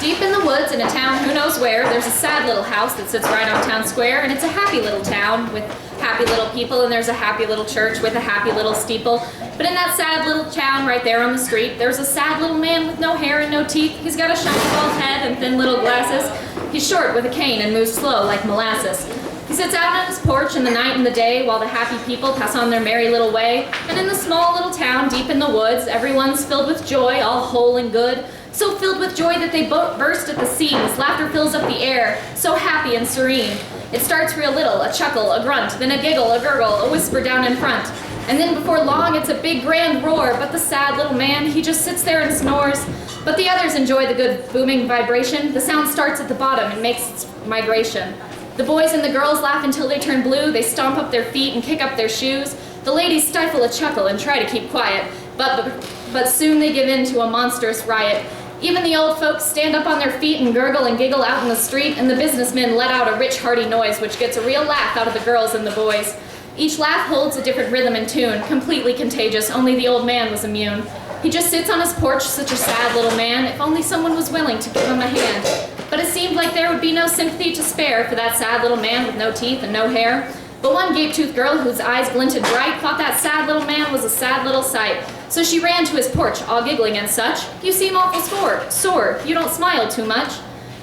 Deep in the woods in a town who knows where, there's a sad little house that sits right on town square, and it's a happy little town with happy little people, and there's a happy little church with a happy little steeple. But in that sad little town right there on the street, there's a sad little man with no hair and no teeth. He's got a shiny bald head and thin little glasses. He's short with a cane and moves slow like molasses. He sits out on his porch in the night and the day while the happy people pass on their merry little way. And in the small little town deep in the woods, everyone's filled with joy, all whole and good. So filled with joy that they burst at the seams. Laughter fills up the air, so happy and serene. It starts real little, a chuckle, a grunt, then a giggle, a gurgle, a whisper down in front. And then before long it's a big grand roar, but the sad little man, he just sits there and snores. But the others enjoy the good booming vibration. The sound starts at the bottom and makes its migration. The boys and the girls laugh until they turn blue. They stomp up their feet and kick up their shoes. The ladies stifle a chuckle and try to keep quiet, but soon they give in to a monstrous riot. Even the old folks stand up on their feet and gurgle and giggle out in the street, and the businessmen let out a rich, hearty noise which gets a real laugh out of the girls and the boys. Each laugh holds a different rhythm and tune, completely contagious. Only the old man was immune. He just sits on his porch, such a sad little man. If only someone was willing to give him a hand. But it seemed like there would be no sympathy to spare for that sad little man with no teeth and no hair. But one gape-toothed girl whose eyes glinted bright thought that sad little man was a sad little sight. So she ran to his porch, all giggling and such. "You seem awful sore. You don't smile too much."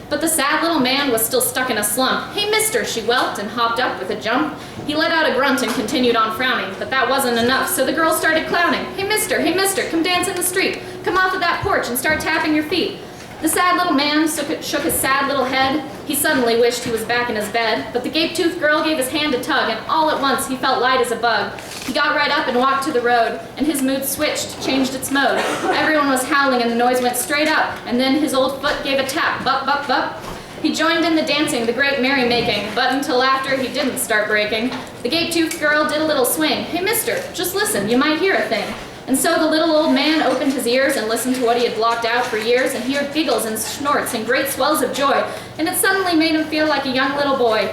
But the sad little man was still stuck in a slump. "Hey, mister," she whelped and hopped up with a jump. He let out a grunt and continued on frowning, but that wasn't enough, so the girl started clowning. Hey, mister, come dance in the street. Come off of that porch and start tapping your feet." The sad little man shook his sad little head. He suddenly wished he was back in his bed, but the gape-toothed girl gave his hand a tug, and all at once he felt light as a bug. He got right up and walked to the road, and his mood switched, changed its mode. Everyone was howling and the noise went straight up, and then his old foot gave a tap, bup, bup, bup. He joined in the dancing, the great merrymaking, but until after he didn't start breaking. The gape-toothed girl did a little swing. "Hey, mister, just listen, you might hear a thing." And so the little old man opened his ears and listened to what he had blocked out for years, and he heard giggles and snorts and great swells of joy, and it suddenly made him feel like a young little boy.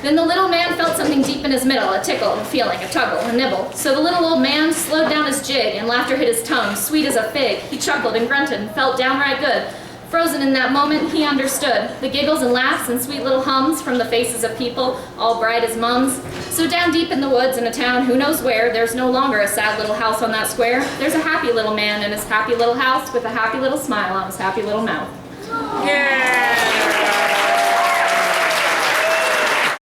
Then the little man felt something deep in his middle, a tickle, a feeling, a tuggle, a nibble. So the little old man slowed down his jig, and laughter hit his tongue, sweet as a fig. He chuckled and grunted and felt downright good. Frozen in that moment, he understood the giggles and laughs and sweet little hums from the faces of people, all bright as mums. So down deep in the woods in a town who knows where, there's no longer a sad little house on that square. There's a happy little man in his happy little house with a happy little smile on his happy little mouth. Yeah!